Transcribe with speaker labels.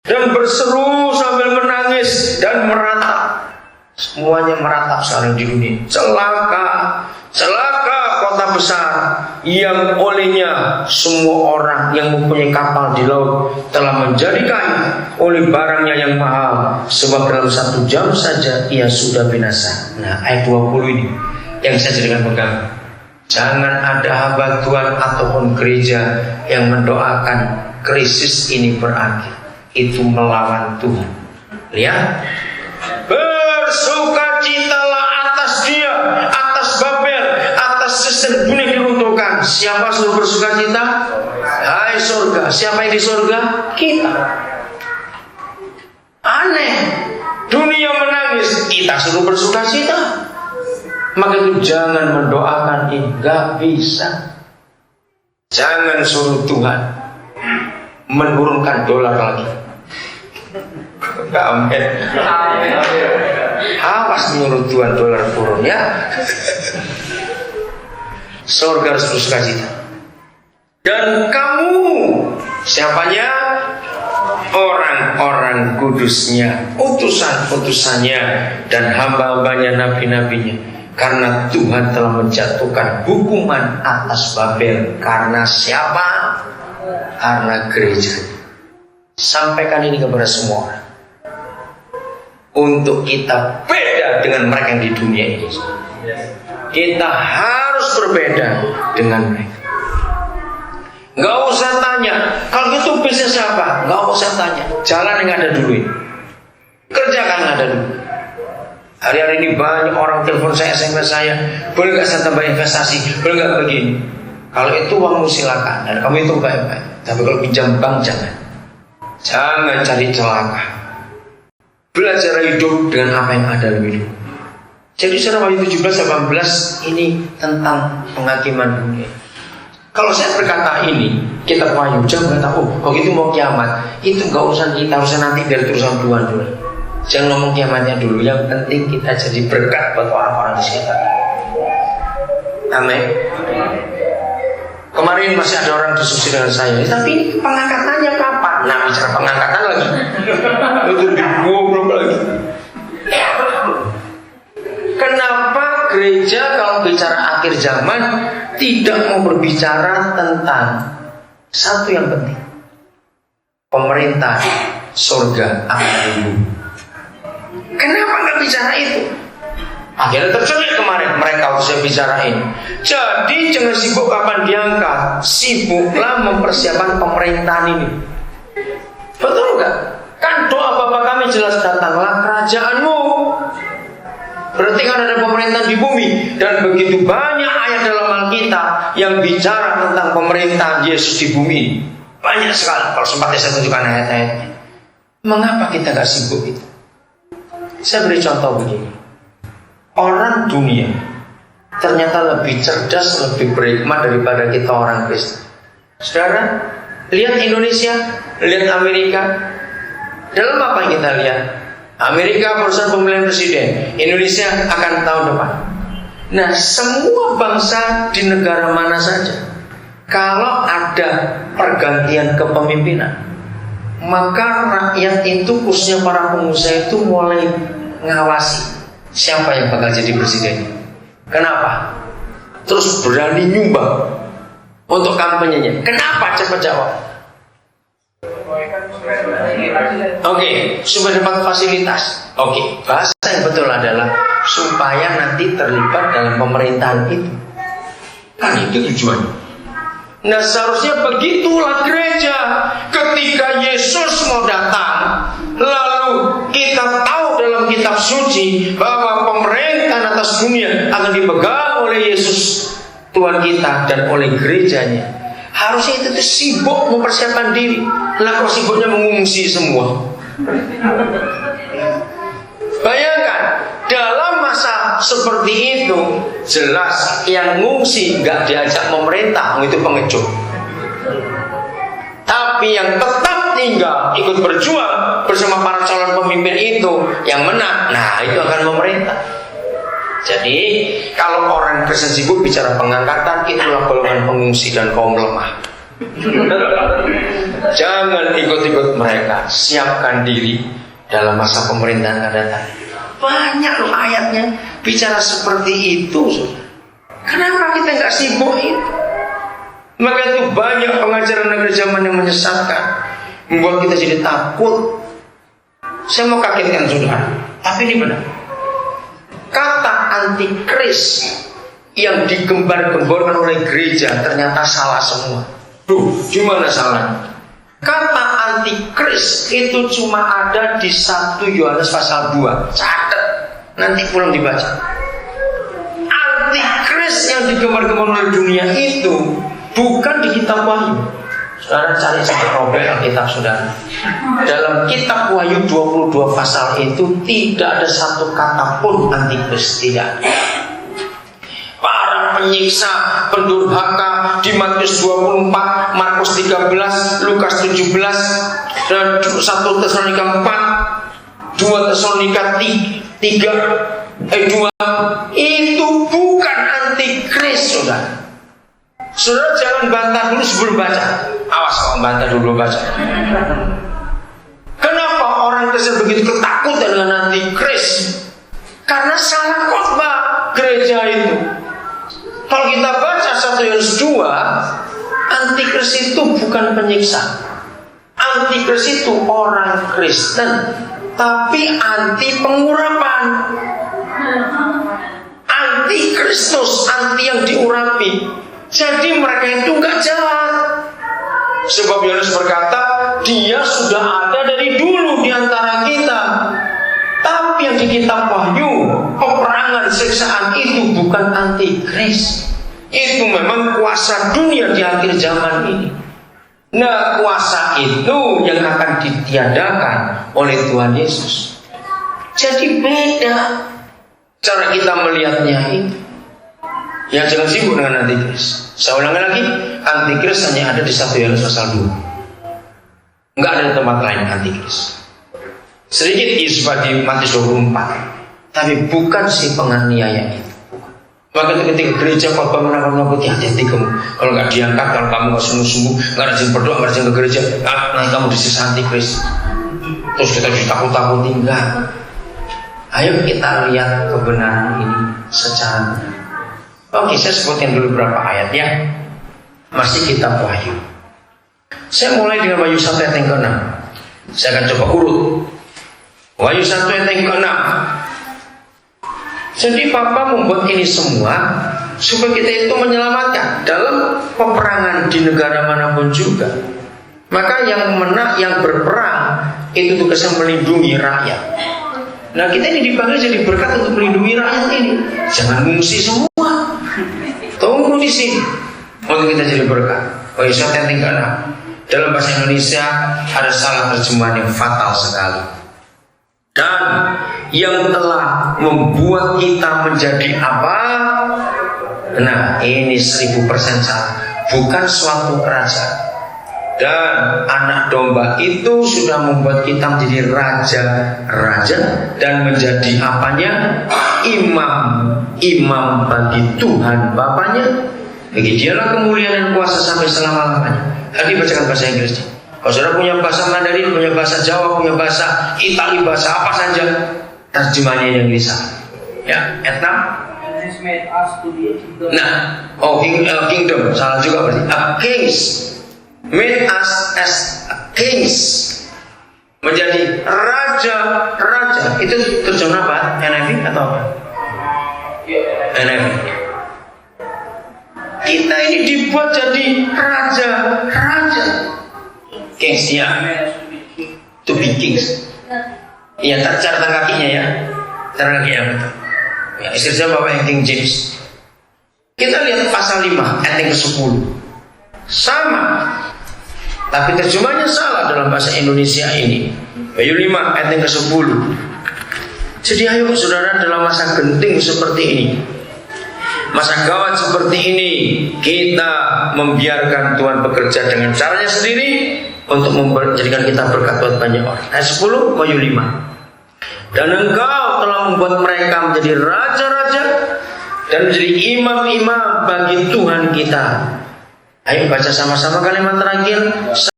Speaker 1: dan berseru sambil menangis dan meratap. Semuanya meratap sekarang di dunia. Celaka, celaka kota besar yang olehnya semua orang yang mempunyai kapal di laut telah menjadi kaya oleh barangnya yang mahal, sebab dalam 1 jam saja ia sudah binasa. Nah, ayat 20 ini yang saya jadikan pegang. Jangan ada hamba Tuhan ataupun gereja yang mendoakan krisis ini berakhir. Itu melawan Tuhan. Lihat, bersukacitalah atas dia, atas Babel, atas sistem dunia diruntuhkan. Siapa suruh bersukacita? Hai surga. Siapa yang di surga? Kita. Aneh, dunia menangis, kita suruh bersukacita. Maka itu jangan mendoakan ini, gak bisa. Jangan suruh Tuhan menurunkan dolar lagi. Amin. Awas menurut Tuhan dolar turun ya. Surga harus bersukacita. Dan kamu, siapanya? Orang-orang kudusnya, utusan-utusannya, dan hamba-hambanya, nabi-nabinya. Karena Tuhan telah menjatuhkan hukuman atas Babel. Karena siapa? Karena gereja. Sampaikan ini kepada semua orang, untuk kita beda dengan mereka yang di dunia ini. Kita harus berbeda dengan mereka. Gak usah tanya, kalau itu bisnis apa? Gak usah tanya, jalan yang ada dulu ini. Kerjakan yang ada dulu. Hari-hari ini banyak orang telepon saya, SMS saya, boleh gak saya tambah investasi? Boleh gak begini? Kalau itu uangmu silakan, dan kamu itu baik-baik. Tapi kalau pinjam bank jangan. Jangan cari celaka. Belajar hidup dengan apa yang ada lebih dulu. Jadi saudara, Wahyu 17-18 ini tentang penghakiman dunia. Kalau saya berkata ini, kita Wahyu, jangan berkata, oh gitu mau kiamat. Itu gak usah kita, usah nanti dari urusan Tuhan dulu. Jangan ngomong kiamatnya dulu. Yang penting kita jadi berkat buat orang-orang di sekitar. Amin. Kemarin masih ada orang diskusi dengan saya, tapi pengangkatannya kapan? Nah, bicara pengangkatan lagi, itu digobrol lagi. Kenapa gereja kalau bicara akhir zaman tidak mau berbicara tentang satu yang penting? Pemerintah surga akan dulu. Kenapa nggak bicara itu? Akhirnya tersulit kemarin mereka harus bicarain. Jadi jangan sibuk kapan diangkat, sibuklah mempersiapkan pemerintahan ini. Betul nggak? Kan doa Bapa kami jelas, datanglah kerajaanmu. Berarti kan ada pemerintahan di bumi. Dan begitu banyak ayat dalam Alkitab yang bicara tentang pemerintahan Yesus di bumi. Banyak sekali. Kalau sempat saya tunjukkan ayat-ayatnya. Mengapa kita nggak sibuk itu? Saya beri contoh begini. Orang dunia ternyata lebih cerdas, lebih berhikmat daripada kita orang Kristen. Saudara, lihat Indonesia, lihat Amerika. Dalam apa yang kita lihat? Amerika perusahaan pemilihan presiden, Indonesia akan tahun depan. Nah, semua bangsa di negara mana saja, kalau ada pergantian kepemimpinan, maka rakyat itu, khususnya para pengusaha itu mulai ngawasi siapa yang bakal jadi presiden. Kenapa? Terus berani nyumbang untuk kampanyenya. Kenapa? Cepat jawab. Oke, supaya dapat fasilitas. Oke, bahasa yang betul adalah supaya nanti terlibat dalam pemerintahan itu. Kan itu tujuannya. Nah, seharusnya begitulah gereja. Ketika Yesus mau datang, lalu kita tahu dalam kitab suci bahwa pemerintahan atas dunia akan dipegang oleh Yesus Tuhan kita dan oleh gerejanya. Harusnya itu sibuk mempersiapkan diri. Lah kok sibuknya mengungsi semua. Bayangkan, dalam masa seperti itu, jelas yang ngungsi nggak diajak pemerintah, itu pengecut. Tapi yang tetap tinggal ikut berjuang bersama para calon pemimpin itu, yang menang, nah itu akan pemerintah. Jadi kalau orang Kristen sibuk bicara pengangkatan, itulah golongan pengungsi dan kaum lemah. Jangan ikut-ikut mereka. Siapkan diri dalam masa pemerintahan akan datang. Banyak loh ayatnya bicara seperti itu. Kenapa kita nggak sibuk itu? Maka itu banyak pengajaran akhir zaman yang menyesatkan, membuat kita jadi takut. Saya mau kagetkan saudara, tapi ini benar. Kata antikris yang digembar-gemborkan oleh gereja ternyata salah semua. Gimana salahnya? Kata antikris itu cuma ada di 1 Yohanes pasal 2. Catat, nanti pulang dibaca. Antikris yang digembar-gemborkan oleh dunia itu bukan di kitab Wahyu. Saudara cari sampai robek Alkitab saudara. Dalam kitab Wahyu 22 pasal itu tidak ada satu kata pun antikris, tidak. Para penyiksa, pendurhaka di Matius 24, Markus 13, Lukas 17, dan 1 Tesalonika 4, 2 Tesalonika 2 itu bukan antikris saudara. Saudara jangan bantah dulu sebelum baca. Awas kalau bantah dulu baca. Kenapa orang Kristen begitu ketakutan dengan antikris? Karena salah khotbah gereja itu. Kalau kita baca 1 Yohanes 2, antikris itu bukan penyiksa. Antikris itu orang Kristen, tapi anti pengurapan. Anti Kristus, anti yang diurapi. Jadi mereka itu nggak jahat. Sebab Yohanes berkata, dia sudah ada dari dulu di antara kita. Tapi yang di kitab Wahyu, peperangan siksaan itu bukan antikris. Itu memang kuasa dunia di akhir zaman ini. Nah, kuasa itu yang akan ditiadakan oleh Tuhan Yesus. Jadi beda cara kita melihatnya itu. Ya jangan sibuk dengan antikris. Saya ulangi lagi, antikris hanya ada di 1 Yohanes pasal 2. Enggak ada di tempat lain antikris. Sedikit Yesus di Matius 24, tapi bukan si penganiaya itu. Maka ketika gereja khotbah menakut-nakuti, hati-hati kamu. Kalau nggak diangkat, kalau kamu nggak sungguh-sungguh, nggak rajin berdoa, nggak rajin ke gereja, nanti kamu disisa antikris. Terus kita ditakut-takuti, enggak. Ayo kita lihat kebenaran ini secara benar. Oke, saya sebutkan dulu beberapa ayatnya. Masih kitab Wahyu. Saya mulai dengan Wahyu 1 ayat yang ke-6. Saya akan coba urut. Wahyu 1 ayat yang ke-6. Jadi Bapa membuat ini semua supaya kita itu menyelamatkan dalam peperangan di negara manapun juga. Maka yang menang, yang berperang itu tugasnya melindungi rakyat. Nah kita ini dipanggil jadi berkat untuk melindungi rakyat ini. Jangan mengungsi semua. Tunggu di sini untuk kita jadi berkat. Wahyu 1 ayat yang ke-6. Dalam bahasa Indonesia ada salah terjemahan yang fatal sekali. Dan yang telah membuat kita menjadi apa? Nah ini 1000% salah. Bukan suatu kerajaan. Dan anak domba itu sudah membuat kita menjadi raja-raja dan menjadi apanya? Imam bagi Tuhan Bapaknya. Bagi dialah kemuliaan dan kuasa sampai selama-lamanya. Tadi bacakan bahasa Inggrisnya. Kalau saudara punya bahasa Mandarin, punya bahasa Jawa, punya bahasa Itali, bahasa apa saja, terjemahnya yang bisa. Ya, etna. Nah, kingdom, salah juga berarti. Kings, made us as kings, menjadi raja. Itu terjemahan apa? NIV atau apa? NIV. Kita ini dibuat jadi raja. Kings ya, to be kings. Iya, catatan kakinya ya, catatan kakinya betul. Ya, istri saya bawa yang King James. Kita lihat pasal 5 ayat yang ke-10. Sama, tapi terjemahnya salah dalam bahasa Indonesia ini. Wahyu 5 ayat yang ke-10. Jadi ayo saudara, dalam masa genting seperti ini, masa gawat seperti ini, kita membiarkan Tuhan bekerja dengan caranya sendiri untuk menjadikan kita berkat buat banyak orang. Ayat 10 Wahyu 5. Dan engkau telah membuat mereka menjadi raja-raja dan menjadi imam-imam bagi Tuhan kita. Ayo baca sama-sama kalimat terakhir.